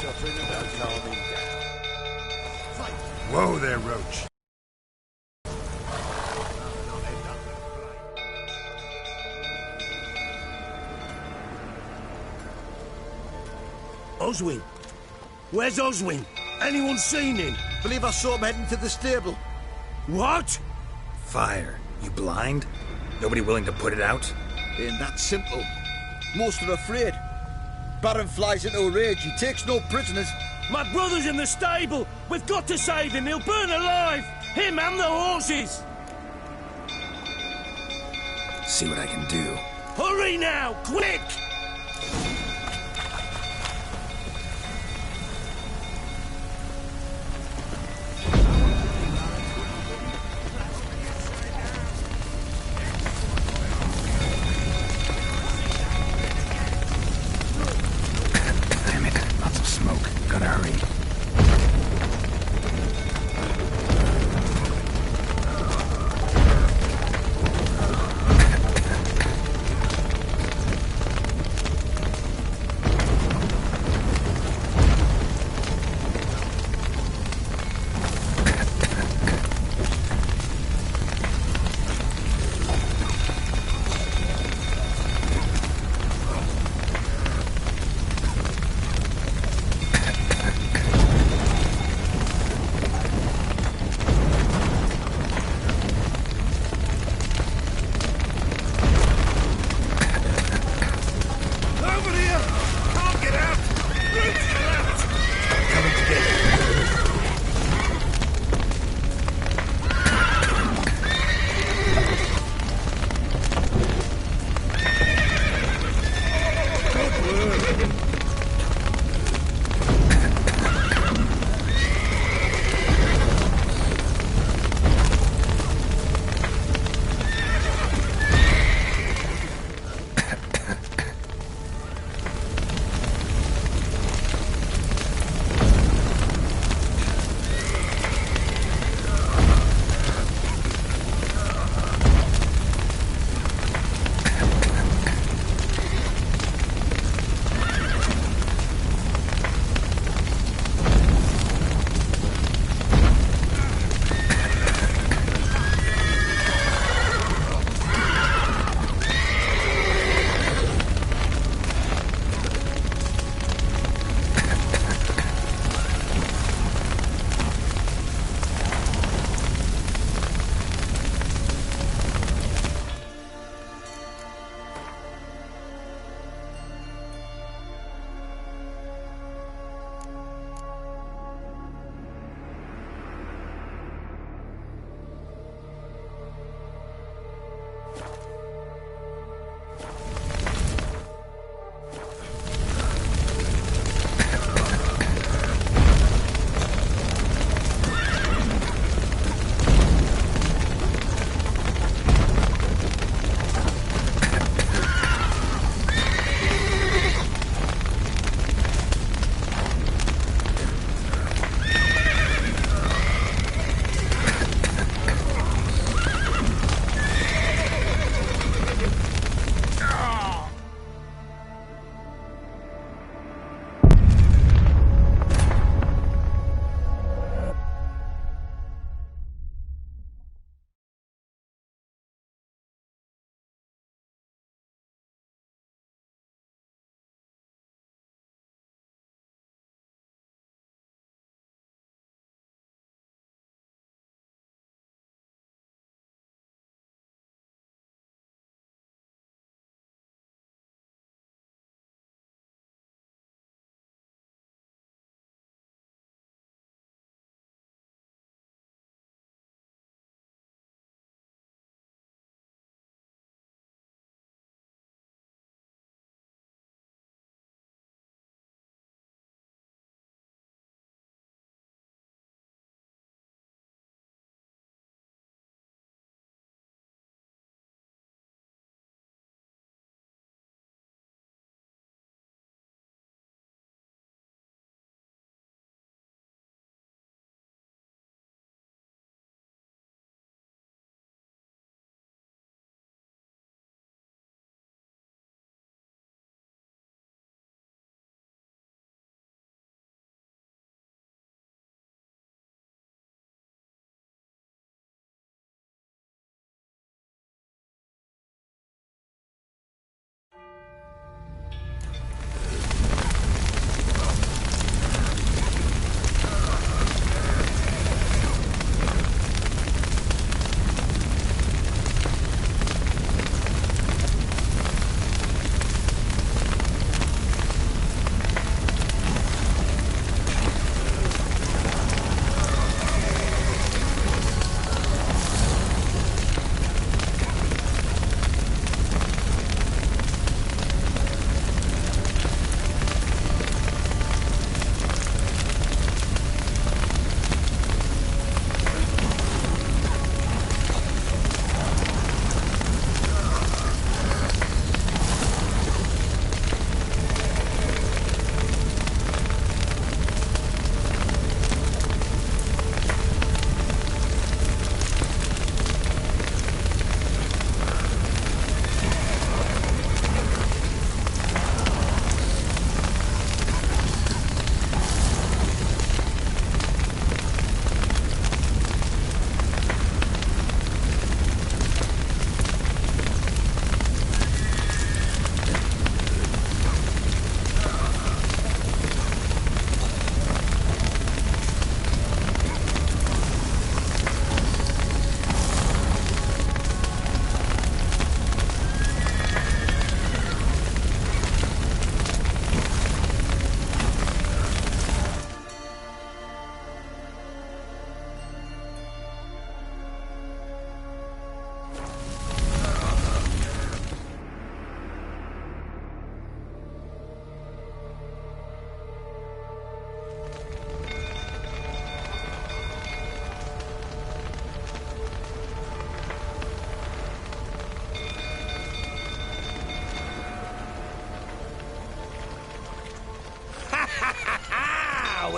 suffering about calming down. Whoa there, Roach. Oswin? Where's Oswin? Anyone seen him? Believe I saw him heading to the stable. What? Fire. You blind? Nobody willing to put it out? Ain't that simple. Most are afraid. Baron flies into a rage. He takes no prisoners. My brother's in the stable! We've got to save him! He'll burn alive! Him and the horses! See what I can do. Hurry now! Quick! Damn it. Lots of smoke. Gotta hurry.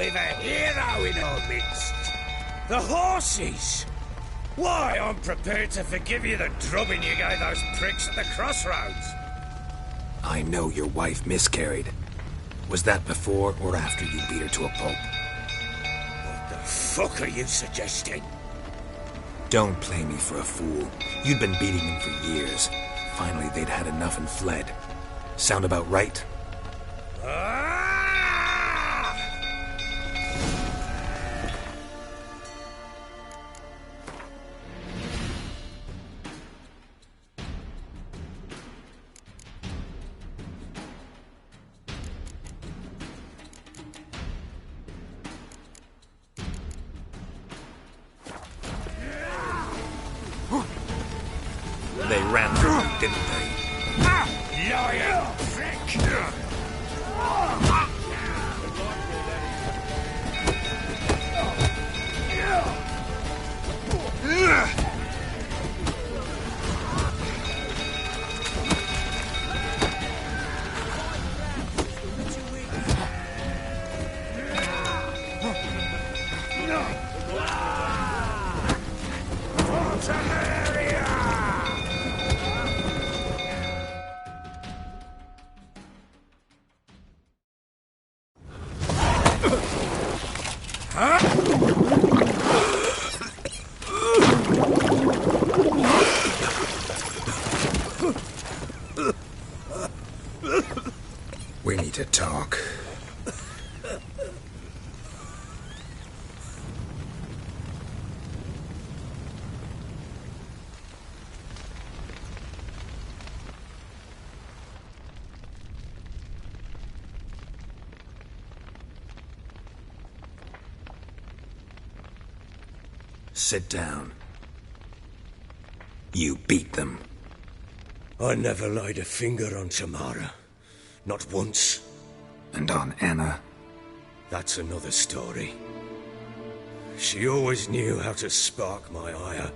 we've a hero in our midst. The horses! Why, I'm prepared to forgive you the drubbing you gave those pricks at the crossroads. I know your wife miscarried. Was that before or after you beat her to a pulp? What the fuck are you suggesting? Don't play me for a fool. You'd been beating them for years. Finally, they'd had enough and fled. Sound about right? They ran through you, didn't they? Liar! Prick! We need to talk. Sit down. You beat them. I never laid a finger on Tamara. Not once. And on Anna? That's another story. She always knew how to spark my ire.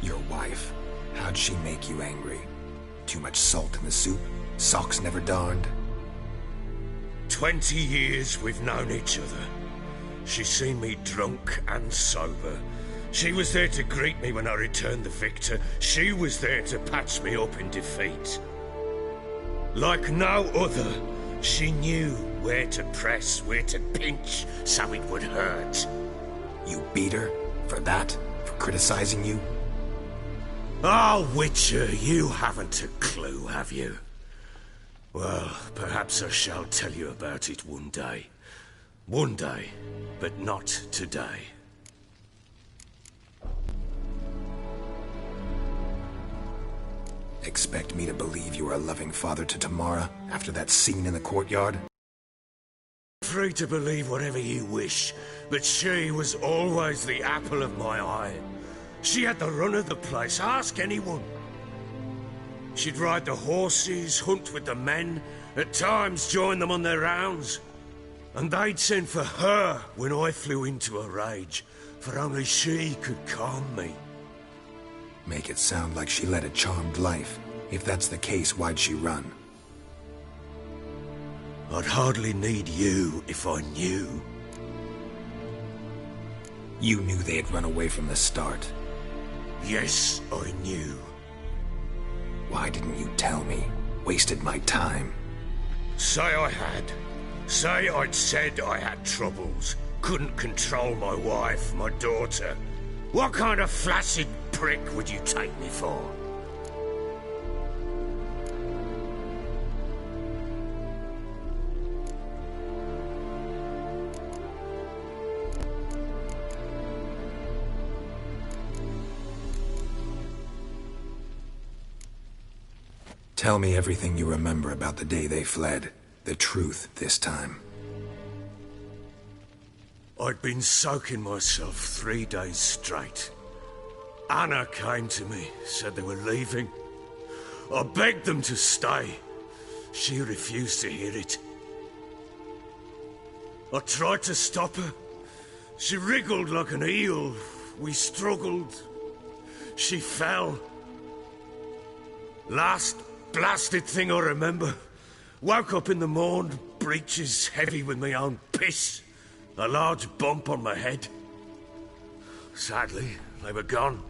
Your wife. How'd she make you angry? Too much salt in the soup? Socks never darned? 20 years we've known each other. She's seen me drunk and sober. She was there to greet me when I returned the victor. She was there to patch me up in defeat. Like no other, she knew where to press, where to pinch, so it would hurt. You beat her? For that? For criticizing you? Oh, Witcher, you haven't a clue, have you? Well, perhaps I shall tell you about it one day. One day, but not today. Expect me to believe you were a loving father to Tamara after that scene in the courtyard? Free to believe whatever you wish, but she was always the apple of my eye. She had the run of the place, ask anyone. She'd ride the horses, hunt with the men, at times join them on their rounds. And they'd send for her when I flew into a rage, for only she could calm me. Make it sound like she led a charmed life. If that's the case, why'd she run? I'd hardly need you if I knew. You knew they had run away from the start. Yes, I knew. Why didn't you tell me? Wasted my time. Say I had. Say I'd said I had troubles. Couldn't control my wife, my daughter. What kind of flaccid prick would you take me for? Tell me everything you remember about the day they fled. The truth this time. I'd been soaking myself 3 days straight. Anna came to me, said they were leaving. I begged them to stay. She refused to hear it. I tried to stop her. She wriggled like an eel. We struggled. She fell. Last blasted thing I remember. Woke up in the morn, breeches heavy with my own piss. A large bump on my head. Sadly, they were gone.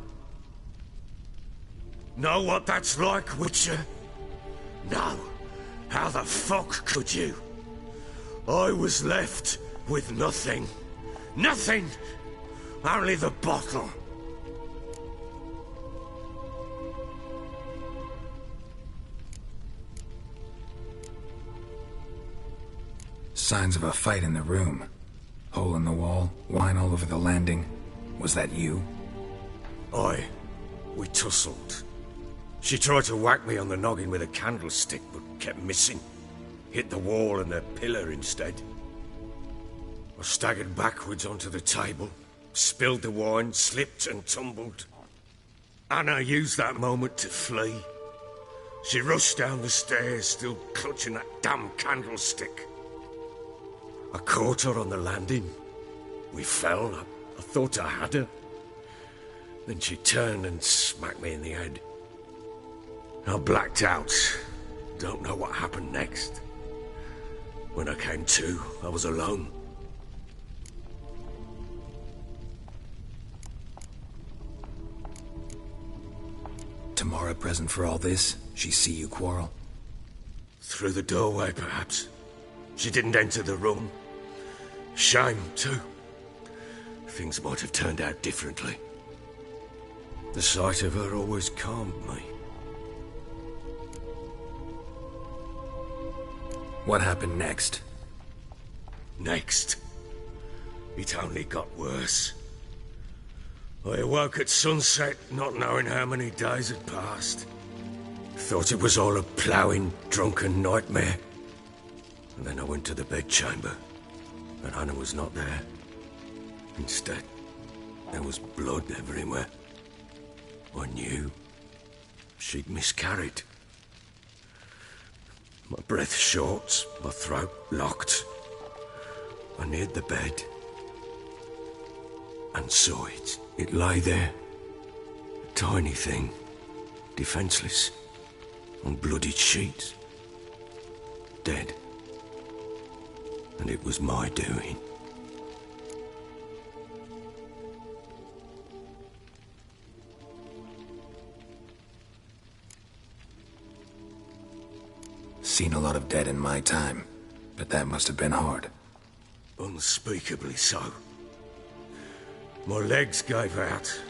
Know what that's like, Witcher? No. How the fuck could you? I was left with nothing. Nothing! Only the bottle. Signs of a fight in the room. Hole in the wall, wine all over the landing. Was that you? Aye. We tussled. She tried to whack me on the noggin with a candlestick, but kept missing. Hit the wall and a pillar instead. I staggered backwards onto the table, spilled the wine, slipped and tumbled. Anna used that moment to flee. She rushed down the stairs, still clutching that damn candlestick. I caught her on the landing. We fell. I thought I had her. Then she turned and smacked me in the head. I blacked out. Don't know what happened next. When I came to, I was alone. Tamara present for all this? She see you quarrel? Through the doorway, perhaps. She didn't enter the room. Shame, too. Things might have turned out differently. The sight of her always calmed me. What happened next? Next? It only got worse. I awoke at sunset, not knowing how many days had passed. Thought it was all a ploughing, drunken nightmare. And then I went to the bedchamber, but Anna was not there. Instead, there was blood everywhere. I knew she'd miscarried. My breath short, my throat locked. I neared the bed and saw it. It lay there, a tiny thing, defenseless, on bloodied sheets, dead. And it was my doing. Seen a lot of dead in my time, but that must have been hard. Unspeakably so. My legs gave out.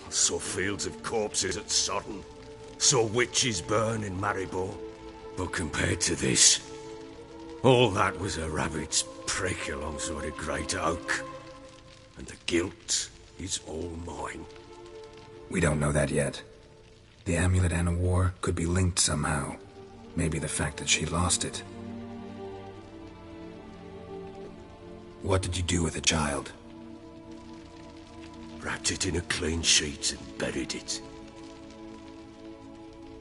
I saw fields of corpses at Sodden. Saw witches burn in Maribor. But compared to this, all that was a rabbit's prick alongside a great oak. And the guilt is all mine. We don't know that yet. The amulet Anna wore could be linked somehow. Maybe the fact that she lost it. What did you do with the child? Wrapped it in a clean sheet and buried it.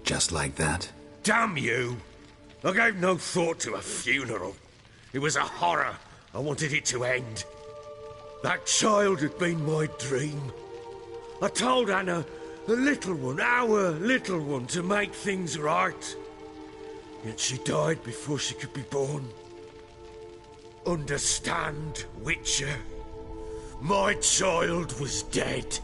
Just like that? Damn you! I gave no thought to a funeral. It was a horror. I wanted it to end. That child had been my dream. I told Anna, the little one, our little one, to make things right. Yet she died before she could be born. Understand, Witcher? My child was dead.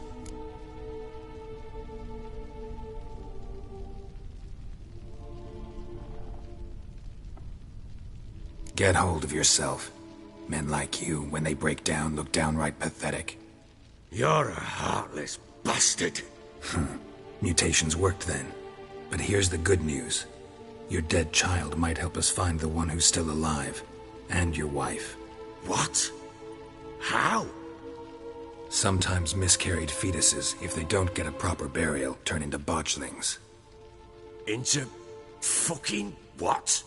Get hold of yourself. Men like you, when they break down, look downright pathetic. You're a heartless bastard. Mutations worked then. But here's the good news. Your dead child might help us find the one who's still alive. And your wife. What? How? Sometimes miscarried fetuses, if they don't get a proper burial, turn into botchlings. Into fucking what?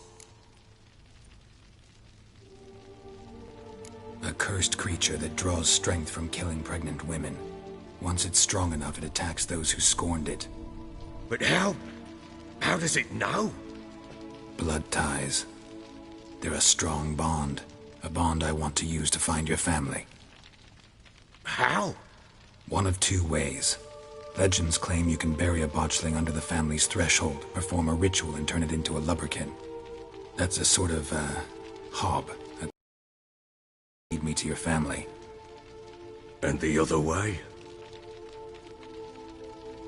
A cursed creature that draws strength from killing pregnant women. Once it's strong enough, it attacks those who scorned it. But how? How does it know? Blood ties. They're a strong bond. A bond I want to use to find your family. How? One of two ways. Legends claim you can bury a botchling under the family's threshold, perform a ritual, and turn it into a lubberkin. That's a sort of, hob. Lead me to your family. And the other way?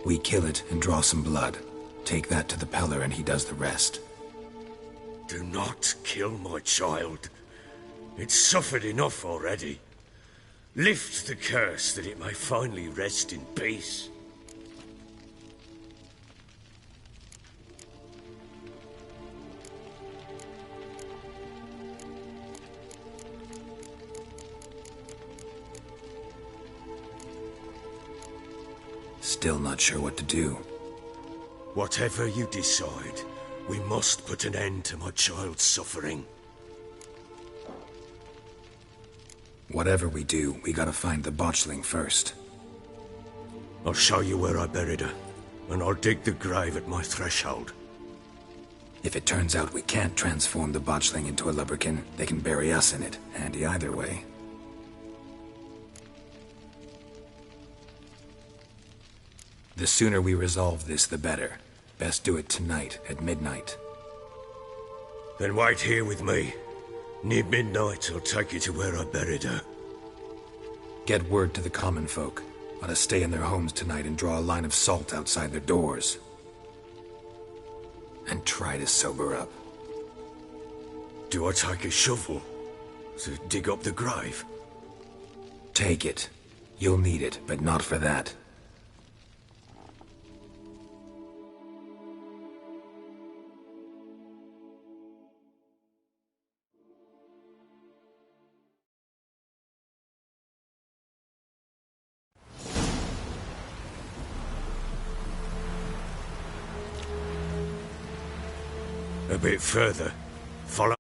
We kill it and draw some blood. Take that to the Peller and he does the rest. Do not kill my child. It's suffered enough already. Lift the curse that it may finally rest in peace. Still not sure what to do. Whatever you decide, we must put an end to my child's suffering. Whatever we do, we gotta find the botchling first. I'll show you where I buried her, and I'll dig the grave at my threshold. If it turns out we can't transform the botchling into a lubberkin, they can bury us in it. Handy either way. The sooner we resolve this, the better. Best do it tonight, at midnight. Then wait here with me. Near midnight, I'll take you to where I buried her. Get word to the common folk. Ought to stay in their homes tonight and draw a line of salt outside their doors. And try to sober up. Do I take a shovel to dig up the grave? Take it. You'll need it, but not for that. A bit further. Follow.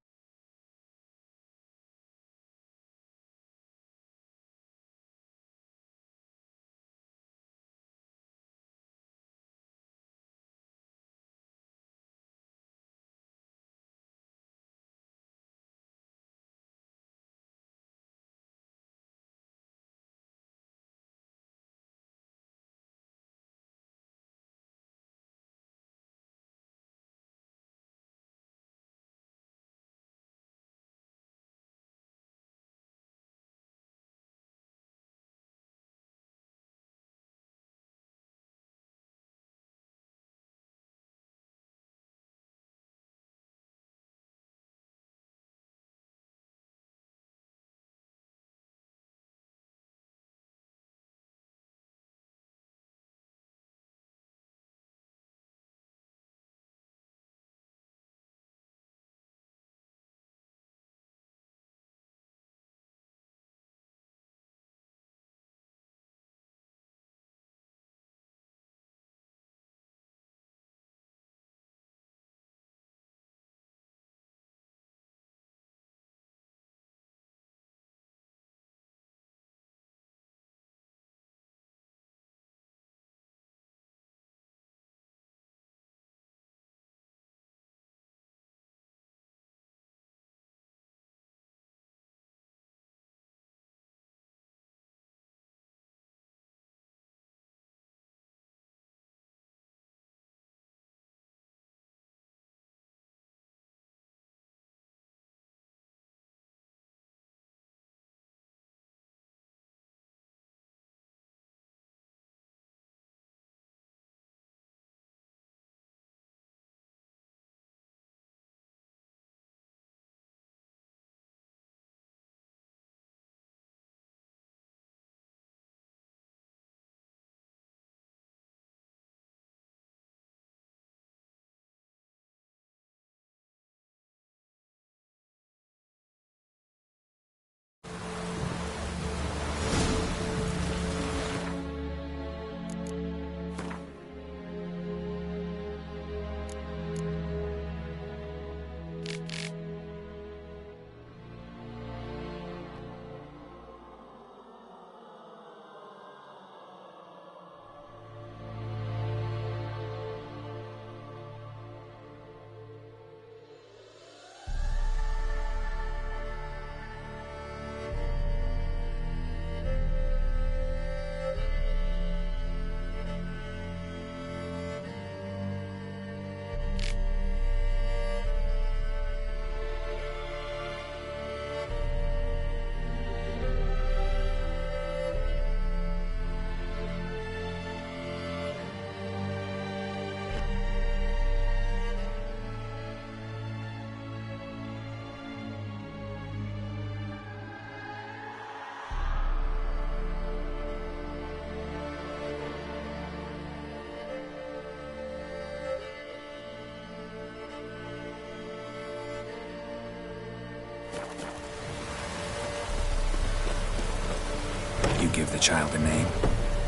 give the child a name?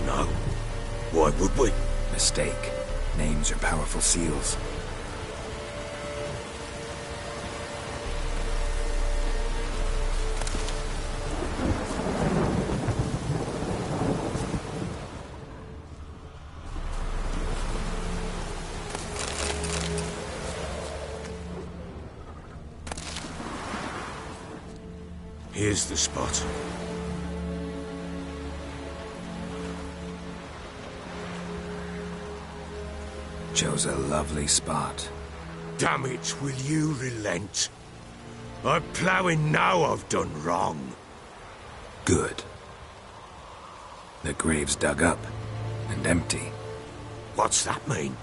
No. Why would we? Mistake. Names are powerful seals. Here's the spot. Chose a lovely spot. Damn it, will you relent? I'm ploughing now I've done wrong. Good. The grave's dug up and empty. What's that mean?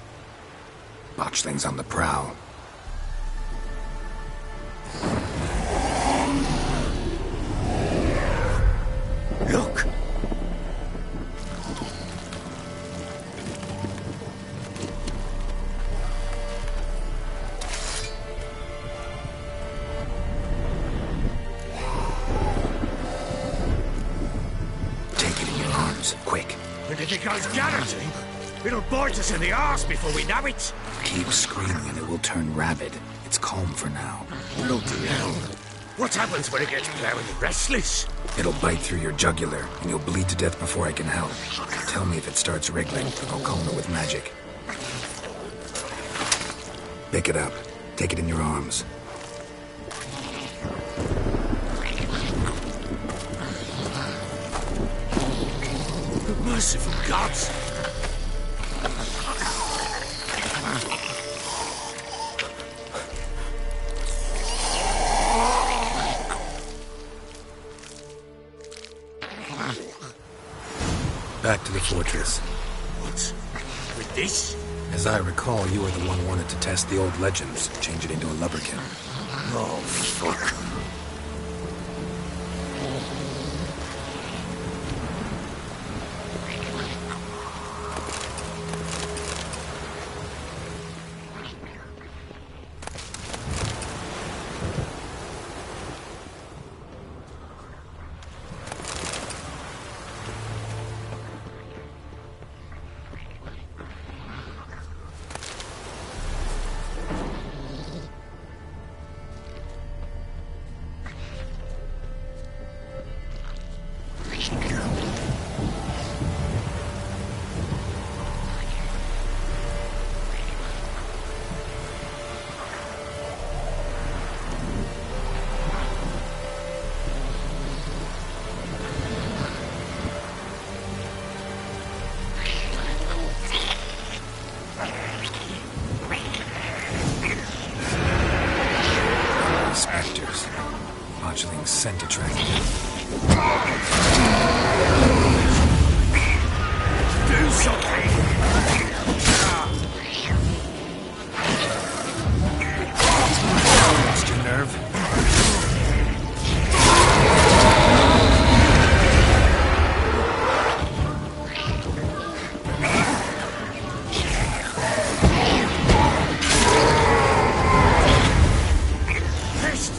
Botchling's on the prowl. Look! Take it in your arms, quick. And if it goes galloping, it'll bite us in the arse before we know it. Keep screaming and it will turn rabid. It's calm for now. Bloody hell. What happens when it gets plowing restless? It'll bite through your jugular, and you'll bleed to death before I can help. Tell me if it starts wriggling. I'll calm it with magic. Pick it up. Take it in your arms. Merciful gods! Back to the fortress. What? With this? As I recall, you were the one who wanted to test the old legends, change it into a lubberkin. Oh, fuck. Spectres. Botchling's scent attracted. Do something! Lost your nerve?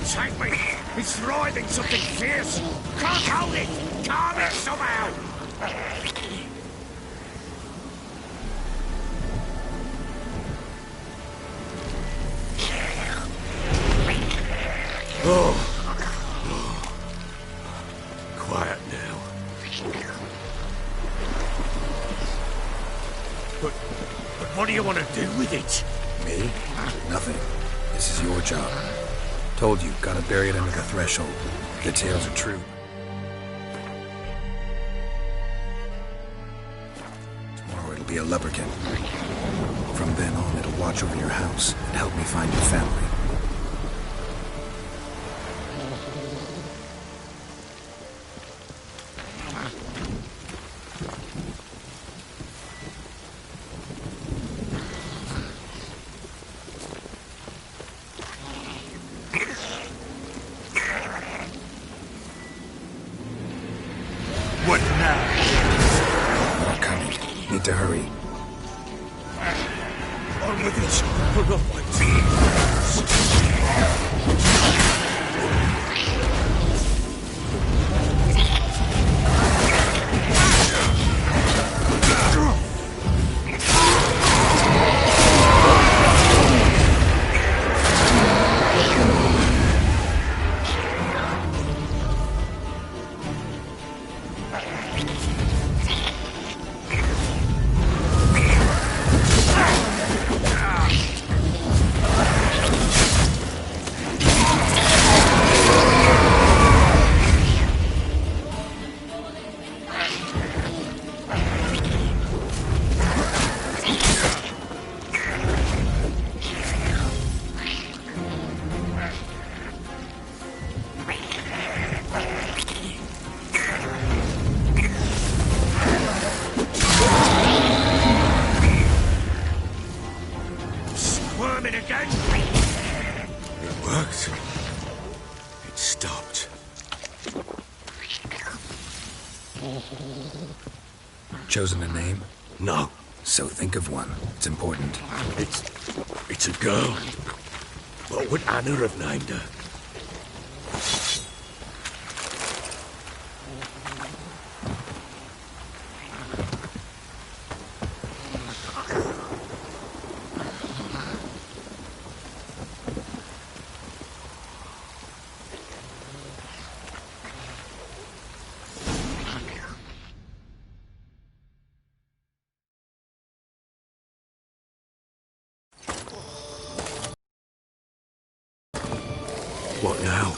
Take me! It's writhing something fierce! Can't hold it! Calm it somehow! Oh. Quiet now. But what do you want to do with it? Me? Nothing. This is your job. Told you, gotta bury it under the threshold. The tales are true. Tomorrow it'll be a lubberkin. From then on, it'll watch over your house and help me find your family. What now? More coming. Need to hurry. On with it! We'll not wait. Chosen a name? No, So think of one. It's important. it's a girl. What would Anna have named her? What now?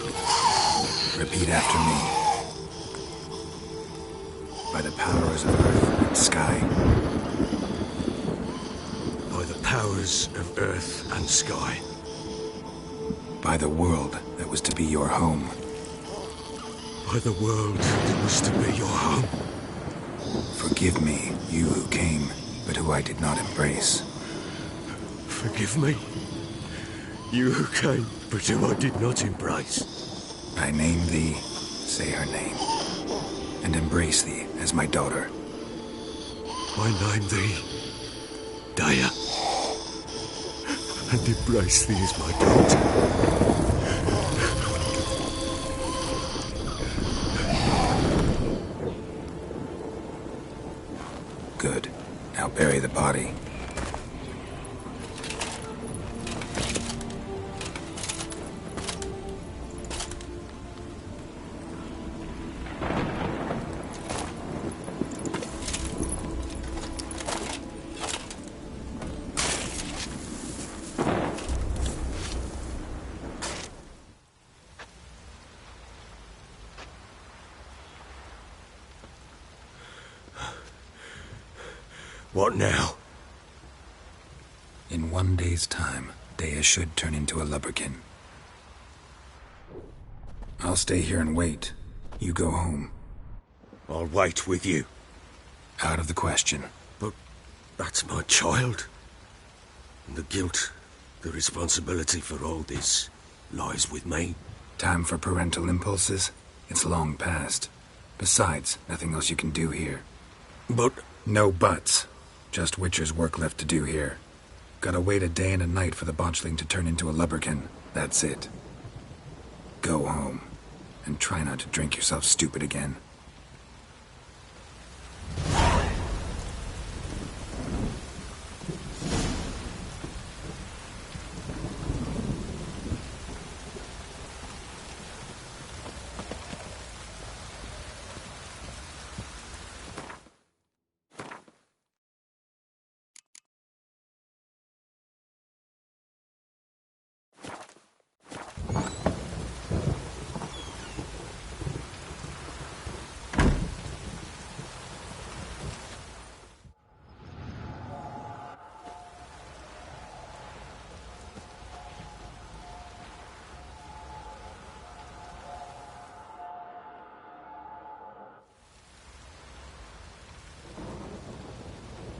Repeat after me. By the powers of earth and sky. By the powers of earth and sky. By the world that was to be your home. By the world that was to be your home. Forgive me, you who came, but who I did not embrace. Forgive me. You who came, but who I did not embrace. I name thee, say her name, and embrace thee as my daughter. I name thee Dea, and embrace thee as my daughter. Good. Now bury the body. What now? In 1 day's time, Dea should turn into a lubberkin. I'll stay here and wait. You go home. I'll wait with you. Out of the question. But that's my child. And the guilt, the responsibility for all this lies with me. Time for parental impulses? It's long past. Besides, nothing else you can do here. But No buts. Just Witcher's work left to do here. Gotta wait a day and a night for the botchling to turn into a lubberkin. That's it. Go home. And try not to drink yourself stupid again.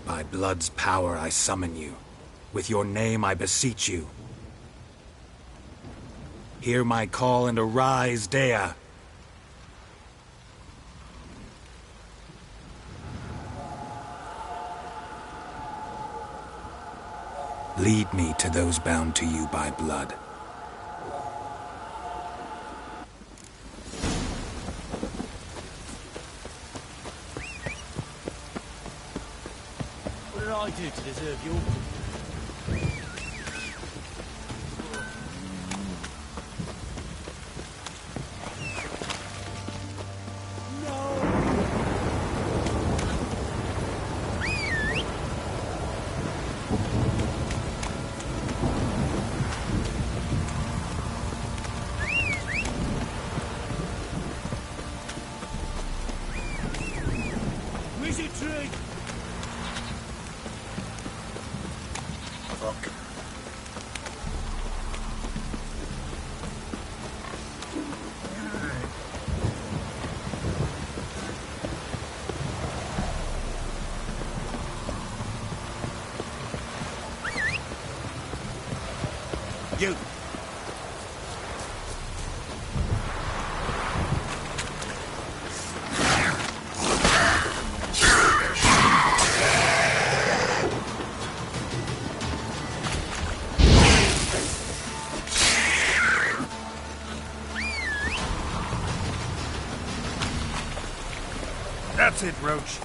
By blood's power I summon you. With your name I beseech you. Hear my call and arise, Dea. Lead me to those bound to you by blood. What did I do to deserve your... That's it, Roach.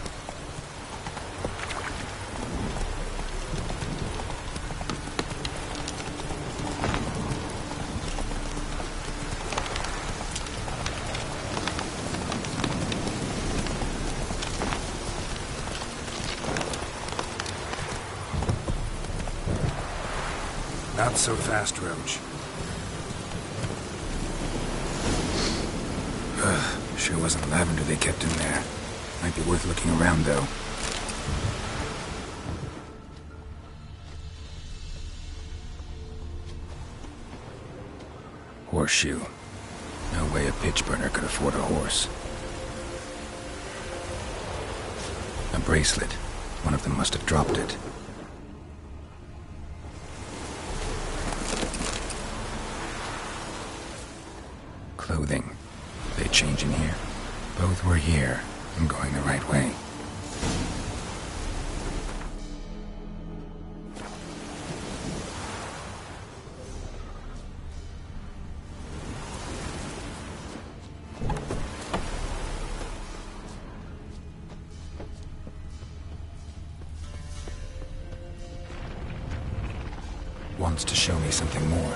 Not so fast, Roach. Sure wasn't lavender they kept in there. Might be worth looking around, though. Horseshoe. No way a pitch burner could afford a horse. A bracelet. One of them must have dropped it. Clothing. They change in here? Both were here. I'm going the right way. Wants to show me something more.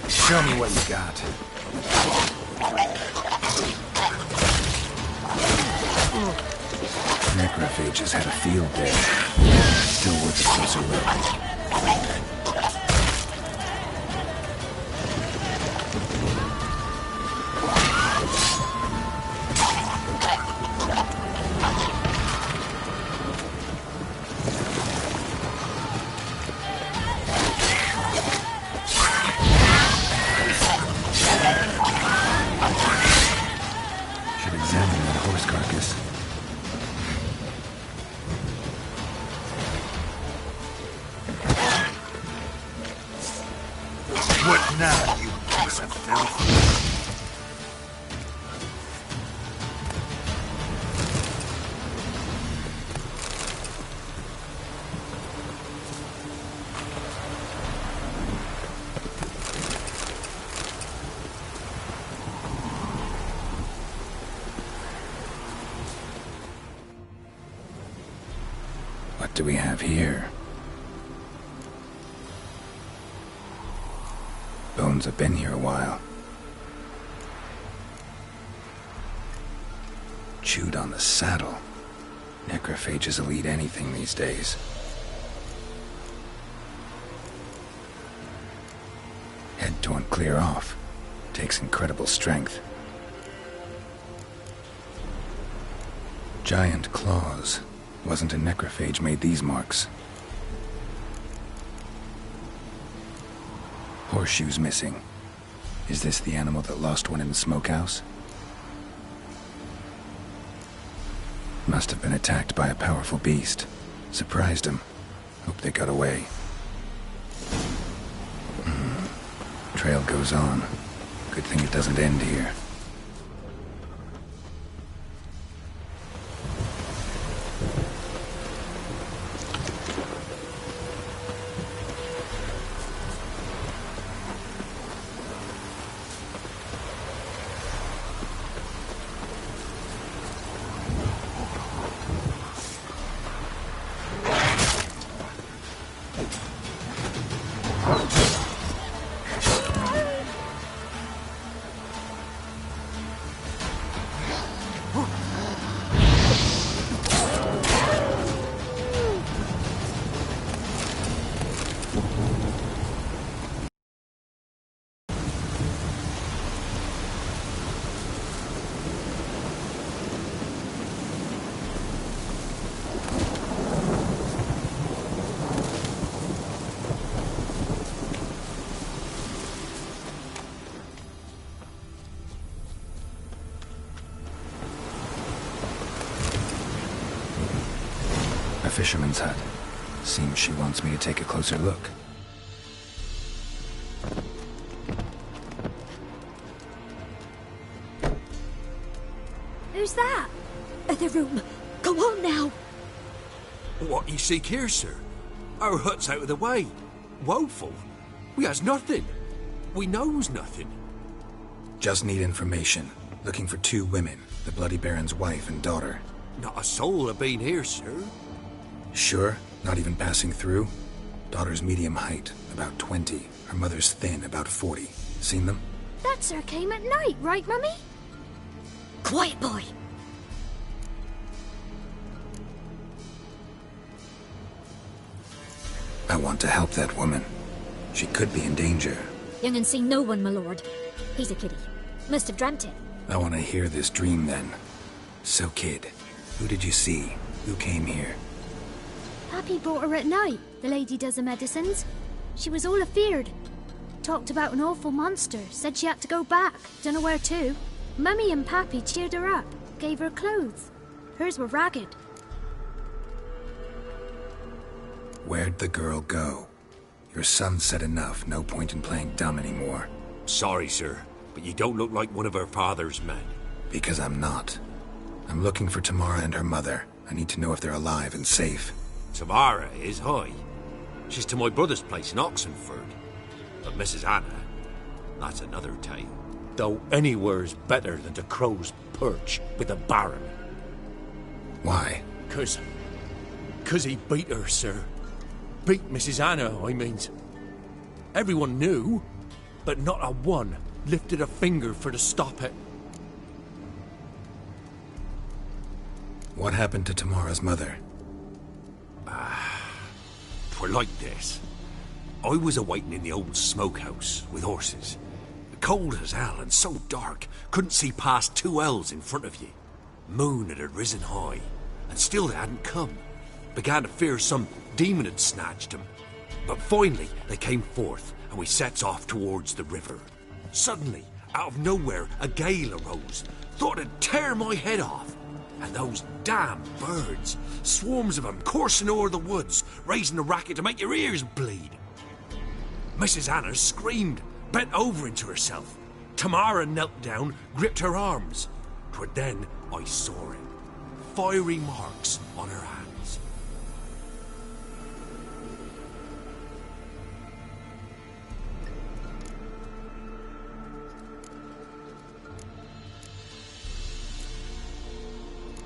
Show me what you got. Necrophages had a field day. Still worth a closer look. What now, you piece of filth? What do we have here? Bones have been here a while. Chewed on the saddle. Necrophages will eat anything these days. Head torn clear off. Takes incredible strength. Giant claws. Wasn't a necrophage made these marks. Horseshoes missing. Is this the animal that lost one in the smokehouse? Must have been attacked by a powerful beast. Surprised him. Hope they got away. Trail goes on. Good thing it doesn't end here. fisherman's hut. Seems she wants me to take a closer look. Who's that? Other room. Go on now. What you seek here, sir? Our hut's out of the way. Woeful. We has nothing. We knows nothing. Just need information. Looking for 2 women, the Bloody Baron's wife and daughter. Not a soul have been here, sir. Sure? Not even passing through? Daughter's medium height, about 20. Her mother's thin, about 40. Seen them? That sir came at night, right, Mummy? Quiet, boy. I want to help that woman. She could be in danger. Young and seen no one, my lord. He's a kiddie. Must have dreamt it. I want to hear this dream then. So, kid, who did you see? Who came here? Pappy brought her at night, the lady does the medicines. She was all afeared. Talked about an awful monster, said she had to go back, dunno where to. Mummy and Pappy cheered her up, gave her clothes. Hers were ragged. Where'd the girl go? Your son said enough, no point in playing dumb anymore. Sorry, sir, but you don't look like one of her father's men. Because I'm not. I'm looking for Tamara and her mother. I need to know if they're alive and safe. Tamara is, hi. She's to my brother's place in Oxenford. But Mrs. Anna, that's another tale. Though anywhere's better than the Crow's Perch with the Baron. Why? 'Cause he beat her, sir. Beat Mrs. Anna, I means. Everyone knew, but not a one lifted a finger for to stop it. What happened to Tamara's mother? 'Twere like this. I was awaiting in the old smokehouse with horses. Cold as hell and so dark, couldn't see past 2 ells in front of you. Moon had risen high, and still they hadn't come. Began to fear some demon had snatched them. But finally they came forth, and we sets off towards the river. Suddenly, out of nowhere, a gale arose. Thought it'd tear my head off. And those damn birds, swarms of them coursing o'er the woods, raising a racket to make your ears bleed. Mrs. Anna screamed, bent over into herself. Tamara knelt down, gripped her arms. 'Twere then I saw it. Fiery marks on her hands.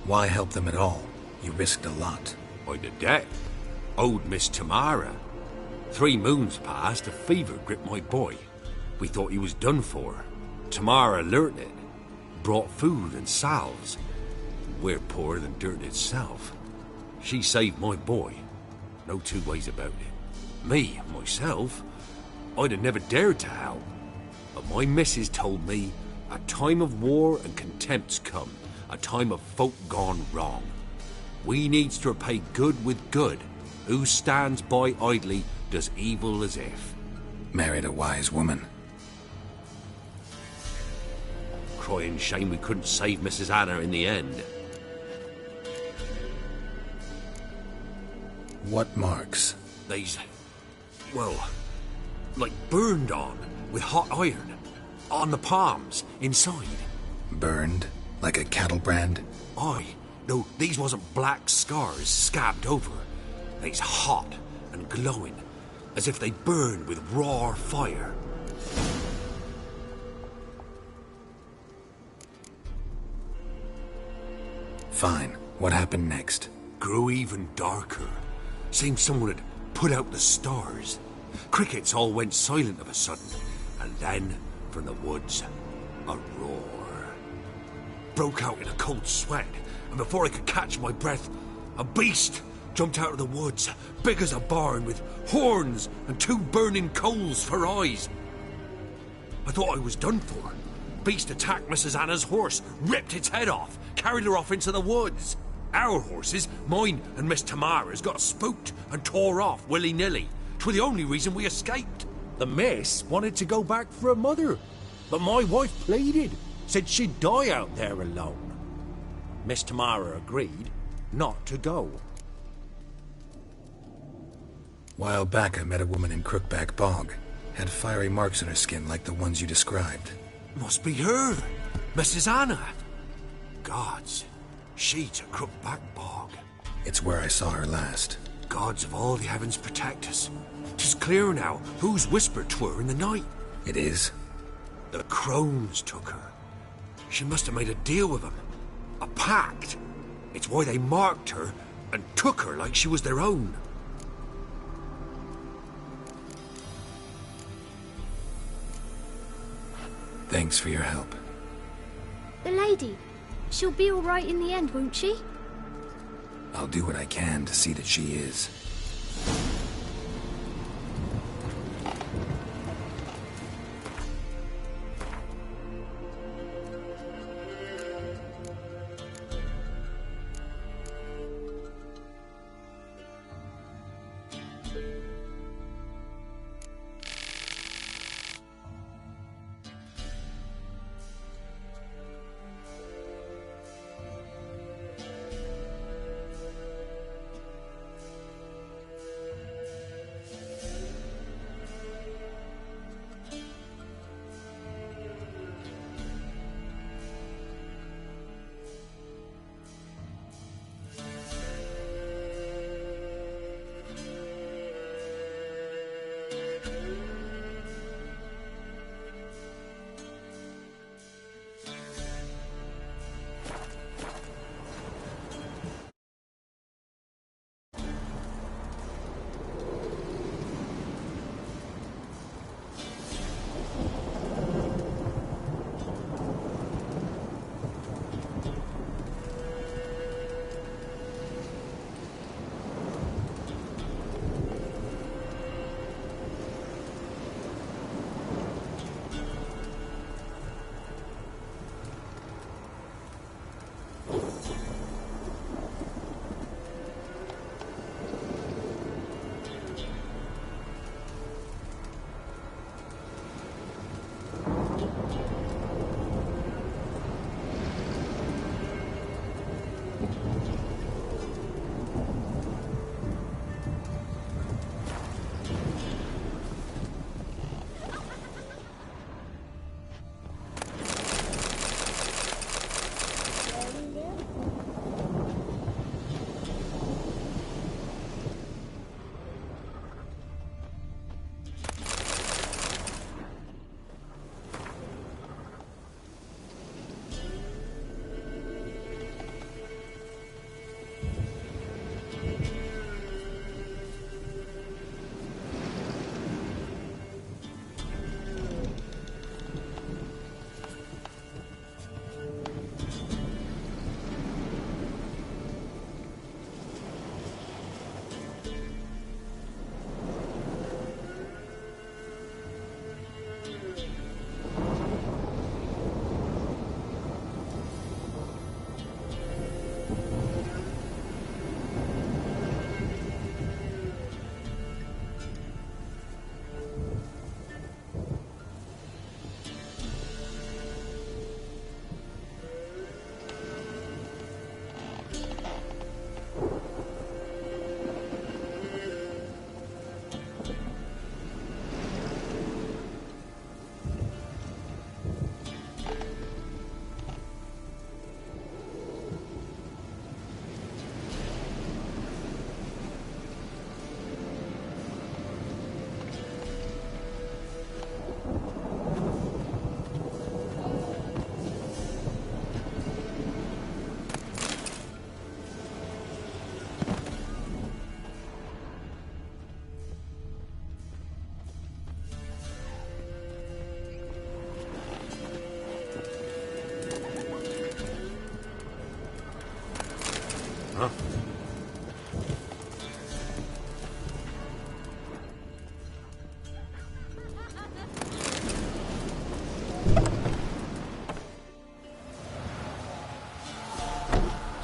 Why help them at all? You risked a lot. I'd a debt. Owed Miss Tamara. 3 moons passed, a fever gripped my boy. We thought he was done for. Tamara learnt it. Brought food and salves. We're poorer than dirt itself. She saved my boy. No 2 ways about it. Me, myself, I'd have never dared to help. But my missus told me a time of war and contempt's come. A time of folk gone wrong. We needs to repay good with good. Who stands by idly does evil as if. Married a wise woman. Crying shame we couldn't save Mrs. Anna in the end. What marks? They's, well, like burned on with hot iron. On the palms, inside. Burned? Like a cattle brand? Aye. No, these wasn't black scars scabbed over. They's hot and glowing, as if they burned with raw fire. Fine. What happened next? Grew even darker. Seemed someone had put out the stars. Crickets all went silent of a sudden, and then, from the woods, a roar. Broke out in a cold sweat, and before I could catch my breath, a beast jumped out of the woods, big as a barn, with horns and 2 burning coals for eyes. I thought I was done for. Beast attacked Mrs. Anna's horse, ripped its head off, carried her off into the woods. Our horses, mine and Miss Tamara's, got spooked and tore off willy-nilly. 'Twere the only reason we escaped. The miss wanted to go back for her mother, but my wife pleaded. Said she'd die out there alone. Miss Tamara agreed not to go. While back I met a woman in Crookback Bog. Had fiery marks on her skin like the ones you described. Must be her, Mrs. Anna. Gods, she's a Crookback Bog. It's where I saw her last. Gods of all the heavens protect us. 'Tis clear now who's whispered to her in the night. It is? The crones took her. She must have made a deal with them. A pact. It's why they marked her and took her like she was their own. Thanks for your help. The lady. She'll be all right in the end, won't she? I'll do what I can to see that she is.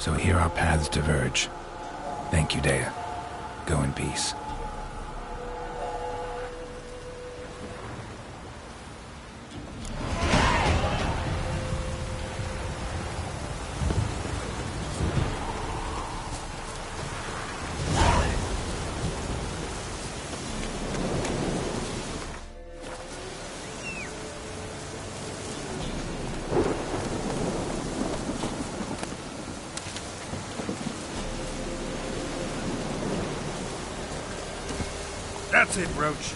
So here our paths diverge. Thank you, Dea. Go in peace. That's it, Roach.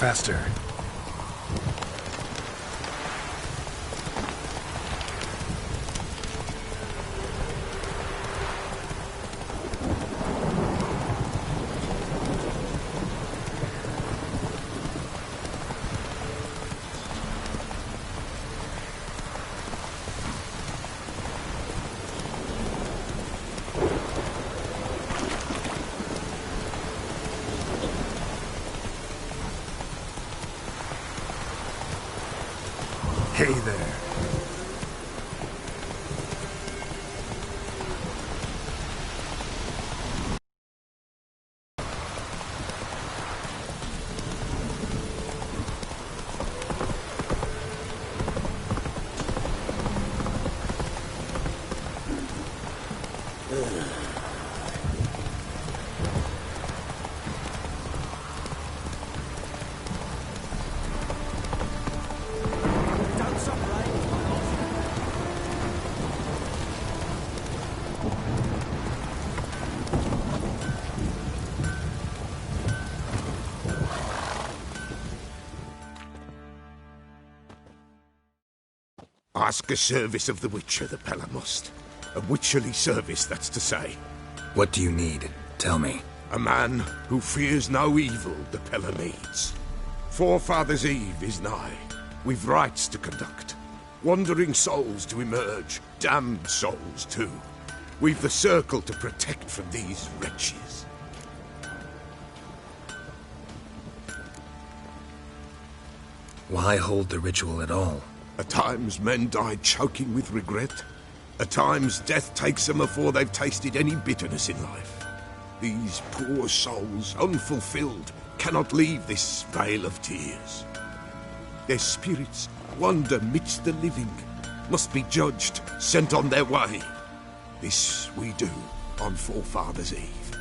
Faster. Hey there. Ask a service of the Witcher, the Pella must. A witcherly service, that's to say. What do you need? Tell me. A man who fears no evil, the Pella needs. Forefathers' Eve is nigh. We've rites to conduct. Wandering souls to emerge, damned souls too. We've the circle to protect from these wretches. Why hold the ritual at all? At times men die choking with regret. At times death takes them before they've tasted any bitterness in life. These poor souls, unfulfilled, cannot leave this vale of tears. Their spirits wander midst the living, must be judged, sent on their way. This we do on Forefathers' Eve.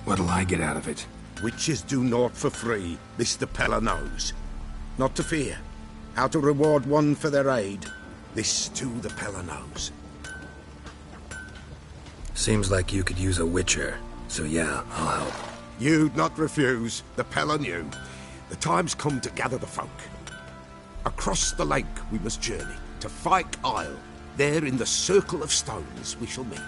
What'll I get out of it? Witches do naught for free, this the Pella knows. Not to fear. How to reward one for their aid, this too the Pella knows. Seems like you could use a witcher, so yeah, I'll help. You'd not refuse, the Pella knew. The time's come to gather the folk. Across the lake we must journey, to Fyke Isle. There in the Circle of Stones we shall meet.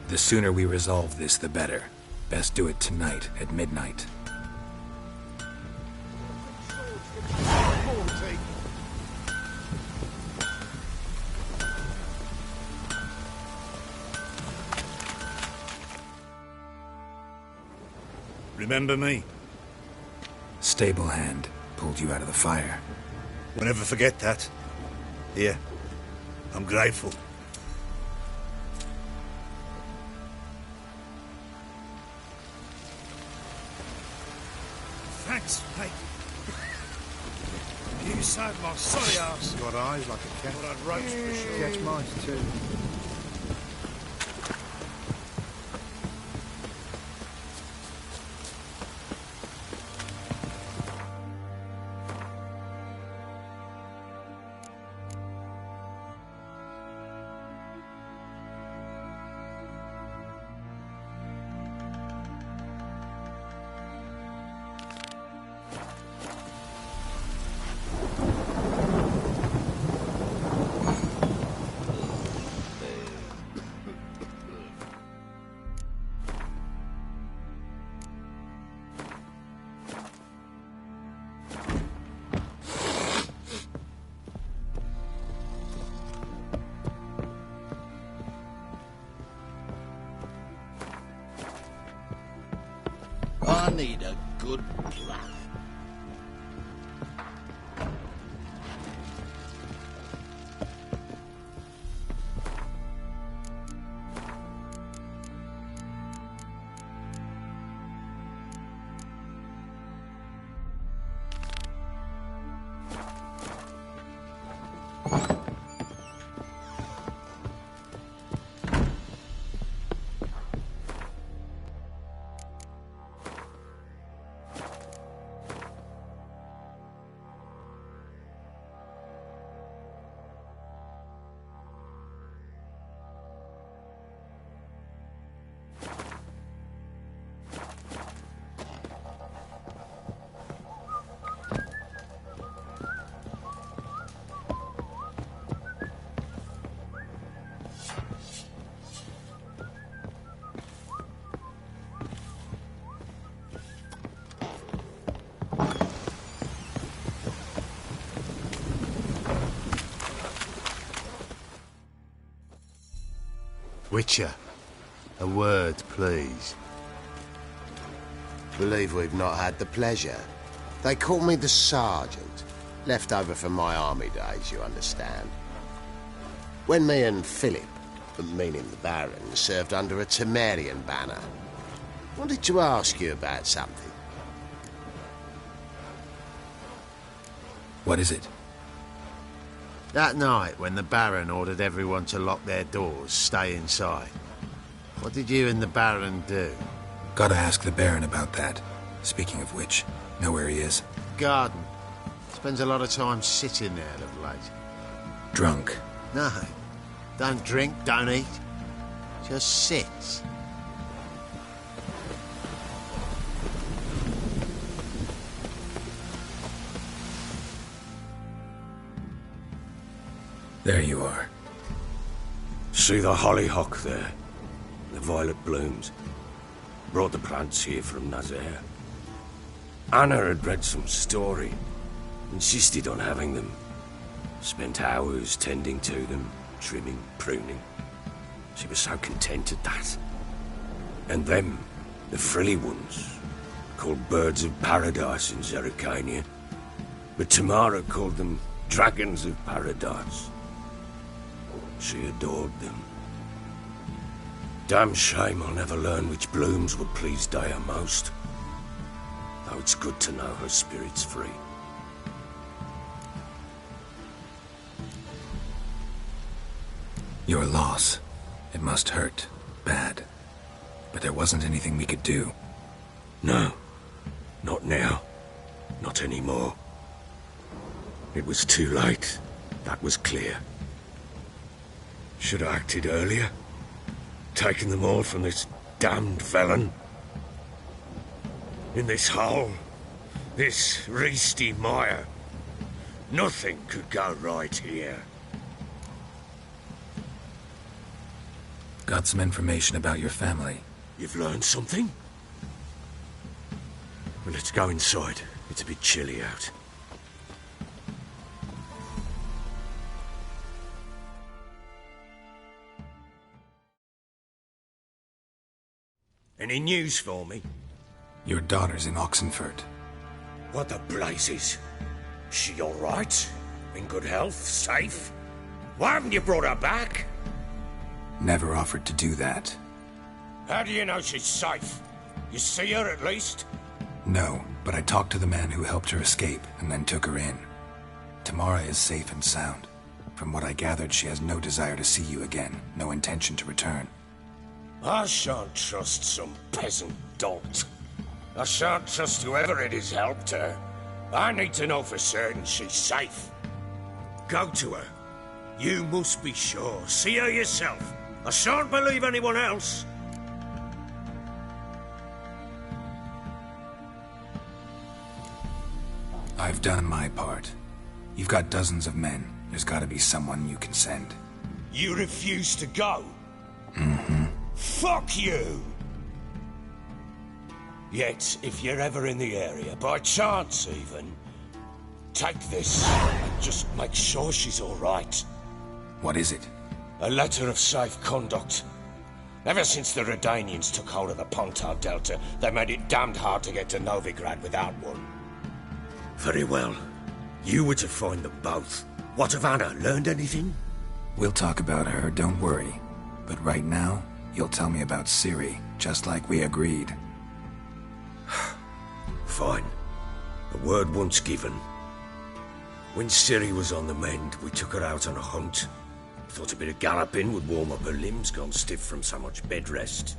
The sooner we resolve this, the better. Best do it tonight at midnight. Remember me? Stable hand pulled you out of the fire. We'll never forget that. Here, I'm grateful. Thanks, mate. You saved my sonny ass. Got eyes like a cat. But I'd roast for sure. Catch mice too. I need a good plug. Witcher, a word, please. Believe we've not had the pleasure. They call me the Sergeant. Left over from my army days, you understand. When me and Philip, meaning the Baron, served under a Temerian banner. Wanted to ask you about something. What is it? That night when the Baron ordered everyone to lock their doors, stay inside. What did you and the Baron do? Gotta ask the Baron about that. Speaking of which, know where he is? Garden. Spends a lot of time sitting there of late. Drunk. No. Don't drink, don't eat. Just sits. There you are. See the hollyhock there? The violet blooms. Brought the plants here from Nazaire. Anna had read some story. Insisted on having them. Spent hours tending to them, trimming, pruning. She was so content at that. And them, the frilly ones, called birds of paradise in Zerrikania. But Tamara called them dragons of paradise. She adored them. Damn shame I'll never learn which blooms would please Dea most. Though it's good to know her spirit's free. Your loss. It must hurt. Bad. But there wasn't anything we could do. No. Not now. Not anymore. It was too late. That was clear. Should have acted earlier. Taken them all from this damned felon. In this hole. This reesty mire. Nothing could go right here. Got some information about your family. You've learned something? Well, let's go inside. It's a bit chilly out. Any news for me? Your daughter's in Oxenfurt. What the blazes? She all right? In good health? Safe? Why haven't you brought her back? Never offered to do that. How do you know she's safe? You see her at least? No, but I talked to the man who helped her escape and then took her in. Tamara is safe and sound. From what I gathered, she has no desire to see you again, no intention to return. I shan't trust some peasant dolt. I shan't trust whoever it is helped her. I need to know for certain she's safe. Go to her. You must be sure. See her yourself. I shan't believe anyone else. I've done my part. You've got dozens of men. There's gotta be someone you can send. You refuse to go? Mm-hmm. Fuck you! Yet, if you're ever in the area, by chance even, take this and just make sure she's all right. What is it? A letter of safe conduct. Ever since the Redanians took hold of the Pontar Delta, they made it damned hard to get to Novigrad without one. Very well. You were to find them both. What of Anna? Learned anything? We'll talk about her, don't worry. But right now, you'll tell me about Ciri, just like we agreed. Fine. The word once given. When Ciri was on the mend, we took her out on a hunt. Thought a bit of galloping would warm up her limbs, gone stiff from so much bed rest.